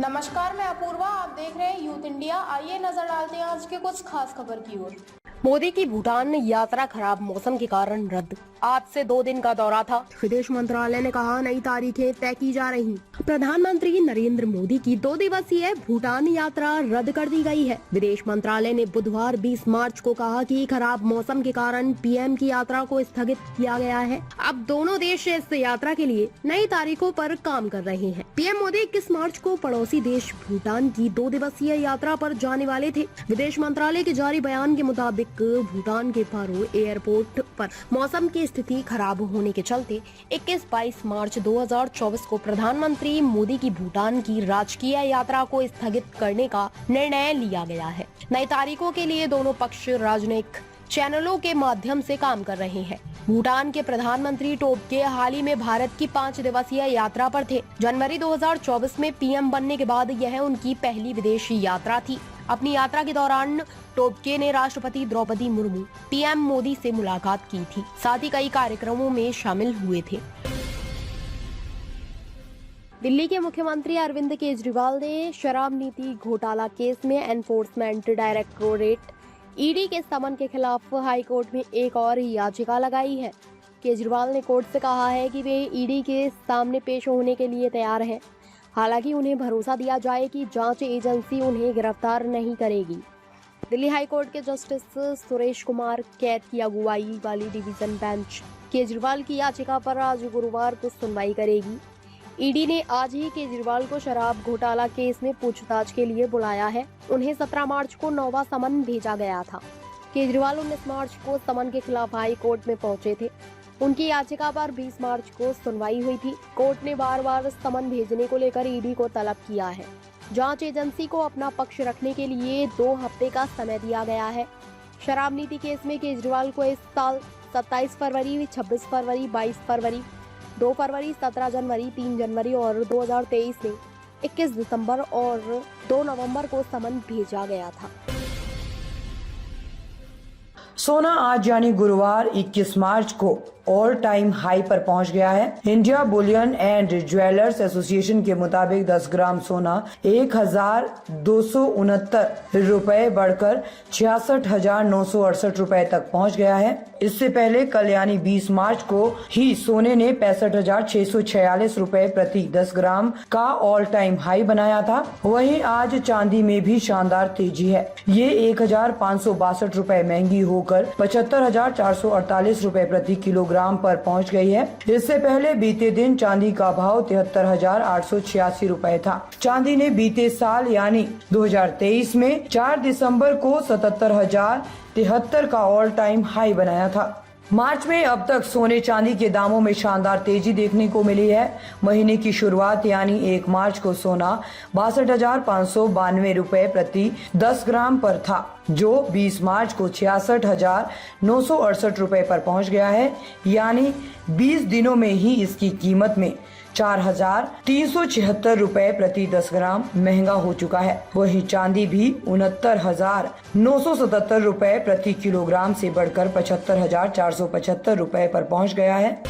नमस्कार, मैं अपूर्वा। आप देख रहे हैं यूथ इंडिया। आइए नजर डालते हैं आज के कुछ खास खबर की ओर। मोदी की भूटान यात्रा खराब मौसम के कारण रद्द। आज से 2 दिन का दौरा था। विदेश मंत्रालय ने कहा नई तारीखें तय की जा रही। प्रधानमंत्री नरेंद्र मोदी की 2 दिवसीय भूटान यात्रा रद्द कर दी गई है। विदेश मंत्रालय ने बुधवार 20 मार्च को कहा कि खराब मौसम के कारण पीएम की यात्रा को स्थगित किया गया है। अब दोनों देश इस यात्रा के लिए नई तारीखों पर काम कर रहे हैं। पीएम मोदी 21 मार्च को पड़ोसी देश भूटान की 2 दिवसीय यात्रा पर जाने वाले थे। विदेश मंत्रालय के जारी बयान के मुताबिक भूटान के पारो एयरपोर्ट पर मौसम की स्थिति खराब होने के चलते 21-22 मार्च 2024 को प्रधानमंत्री मोदी की भूटान की राजकीय यात्रा को स्थगित करने का निर्णय लिया गया है। नई तारीखों के लिए दोनों पक्ष राजनयिक चैनलों के माध्यम से काम कर रहे हैं। भूटान के प्रधानमंत्री टोबगे हाल ही में भारत की 5 दिवसीय यात्रा पर थे। जनवरी 2024 में पीएम बनने के बाद यह उनकी पहली विदेशी यात्रा थी। अपनी यात्रा के दौरान टोबगे ने राष्ट्रपति द्रौपदी मुर्मू, पीएम मोदी से मुलाकात की थी। साथ ही कई कार्यक्रमों में शामिल हुए थे। दिल्ली के मुख्यमंत्री अरविंद केजरीवाल ने शराब नीति घोटाला केस में एनफोर्समेंट डायरेक्टोरेट ईडी के समन के खिलाफ हाई कोर्ट में एक और याचिका लगाई है। केजरीवाल ने कोर्ट से कहा है कि वे ईडी के सामने पेश होने के लिए तैयार हैं। हालांकि उन्हें भरोसा दिया जाए कि जांच एजेंसी उन्हें गिरफ्तार नहीं करेगी। दिल्ली हाई कोर्ट के जस्टिस सुरेश कुमार कैत की अगुवाई वाली डिवीजन बेंच केजरीवाल की याचिका पर आज गुरुवार को सुनवाई करेगी। ईडी ने आज ही केजरीवाल को शराब घोटाला केस में पूछताछ के लिए बुलाया है। उन्हें 17 मार्च को 9वां समन भेजा गया था। केजरीवाल 19 मार्च को समन के खिलाफ हाई कोर्ट में पहुंचे थे। उनकी याचिका पर 20 मार्च को सुनवाई हुई थी। कोर्ट ने बार बार समन भेजने को लेकर ईडी को तलब किया है। जांच एजेंसी को अपना पक्ष रखने के लिए 2 हफ्ते का समय दिया गया है। शराब नीति केस में केजरीवाल को इस साल 27 फरवरी, 26 फरवरी, 22 फरवरी, 2 फरवरी, 17 जनवरी, 3 जनवरी और 2023 में 21 दिसंबर और 2 नवंबर को समन भेजा गया था। सोना आज यानी गुरुवार 21 मार्च को ऑल टाइम हाई पर पहुंच गया है। India Boolean and jewellers association के मुताबिक 10 ग्राम सोना 1,269 रुपए बढ़कर 66,968 रुपए तक पहुंच गया है। इससे पहले कल यानी 20 मार्च को ही सोने ने 65,646 रुपए प्रति 10 ग्राम का ऑल टाइम हाई बनाया था। वहीं आज चांदी में भी शानदार तेजी है। ये 1,562 रुपए महंगी होकर 75,448 रुपए प्रति किलोग्राम पर पहुंच गई है। इससे पहले बीते दिन चांदी का भाव 73,886 रुपए था। चांदी ने बीते साल यानी 2023 में 4 दिसंबर को 77,073 का ऑल टाइम हाई बनाया था। मार्च में अब तक सोने चांदी के दामों में शानदार तेजी देखने को मिली है। महीने की शुरुआत यानी 1 मार्च को सोना 62,592 रुपए प्रति 10 ग्राम पर था, जो 20 मार्च को 66,968 रुपए पर पहुंच गया है। यानी 20 दिनों में ही इसकी कीमत में 4,376 रुपए प्रति 10 ग्राम महंगा हो चुका है। वहीं चांदी भी 69,977 रुपए प्रति किलोग्राम से बढ़कर 75,475 रुपए पर पहुंच गया है।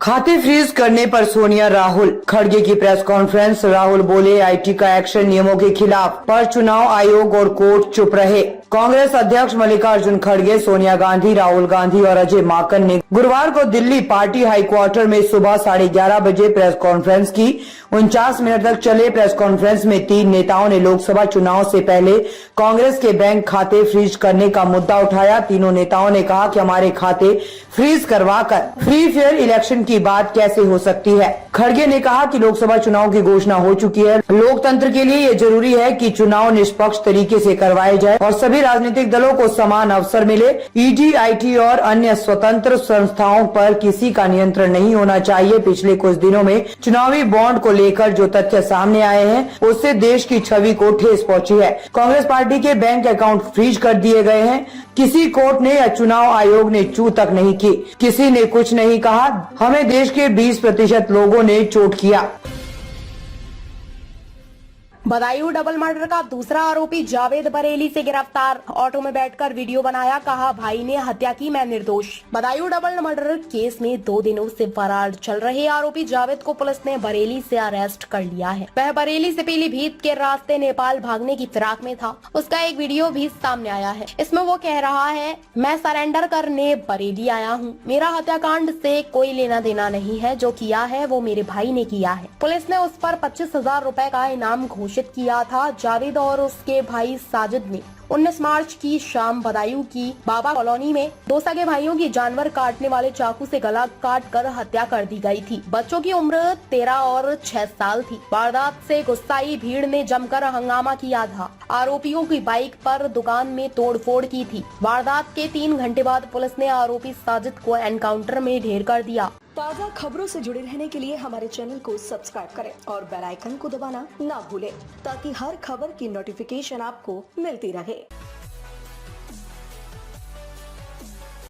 खाते फ्रीज करने पर सोनिया राहुल, खड़गे की प्रेस कॉन्फ्रेंस। राहुल बोले आईटी का एक्शन नियमों के खिलाफ, पर चुनाव आयोग और कोर्ट चुप रहे। कांग्रेस अध्यक्ष मल्लिकार्जुन खड़गे, सोनिया गांधी, राहुल गांधी और अजय माकन ने गुरुवार को दिल्ली पार्टी हाईक्वार्टर में सुबह 11:30 बजे प्रेस कॉन्फ्रेंस की। 49 मिनट तक चले प्रेस कॉन्फ्रेंस में 3 नेताओं ने लोकसभा चुनाव से पहले कांग्रेस के बैंक खाते फ्रीज करने का मुद्दा उठाया। तीनों नेताओं ने कहा कि हमारे खाते फ्रीज करवाकर फ्री फेयर इलेक्शन की बात कैसे हो सकती है। खड़गे ने कहा कि लोकसभा चुनाव की घोषणा हो चुकी है। लोकतंत्र के लिए ये जरूरी है कि चुनाव निष्पक्ष तरीके से करवाए जाए और सभी राजनीतिक दलों को समान अवसर मिले। ईडी, आईटी और अन्य स्वतंत्र संस्थाओं पर किसी का नियंत्रण नहीं होना चाहिए। पिछले कुछ दिनों में चुनावी बॉन्ड को लेकर जो तथ्य सामने आए हैं, उससे देश की छवि को ठेस पहुंची है। कांग्रेस पार्टी के बैंक अकाउंट फ्रीज कर दिए गए हैं। किसी कोर्ट ने या चुनाव आयोग ने चू तक नहीं की। किसी ने कुछ नहीं कहा। हमें देश के 20% लोगों ने चोट किया। बदायूं डबल मर्डर का दूसरा आरोपी जावेद बरेली से गिरफ्तार। ऑटो में बैठकर वीडियो बनाया, कहा भाई ने हत्या की, मैं निर्दोष। बदायूं डबल मर्डर केस में 2 दिनों से फरार चल रहे आरोपी जावेद को पुलिस ने बरेली से अरेस्ट कर लिया है। वह बरेली से पीलीभीत के रास्ते नेपाल भागने की फिराक में था। उसका एक वीडियो भी सामने आया है। इसमें वो कह रहा है, मैं सरेंडर करने बरेली आया हूँ, मेरा हत्याकांड से कोई लेना देना नहीं है, जो किया है वो मेरे भाई ने किया है। पुलिस ने उस पर 25,000 रुपए का इनाम घोषित किया था। जावेद और उसके भाई साजिद ने 19 मार्च की शाम बदायूं की बाबा कॉलोनी में 2 सगे भाइयों की जानवर काटने वाले चाकू से गला काट कर हत्या कर दी गई थी। बच्चों की उम्र 13 और 6 साल थी। वारदात से गुस्साई भीड़ ने जमकर हंगामा किया था। आरोपियों की बाइक पर दुकान में तोड़फोड़ की थी। वारदात के 3 घंटे बाद पुलिस ने आरोपी साजिद को एनकाउंटर में ढेर कर दिया। ताज़ा खबरों से जुड़े रहने के लिए हमारे चैनल को सब्सक्राइब करें और बेल आइकन को दबाना ना भूलें, ताकि हर खबर की नोटिफिकेशन आपको मिलती रहे।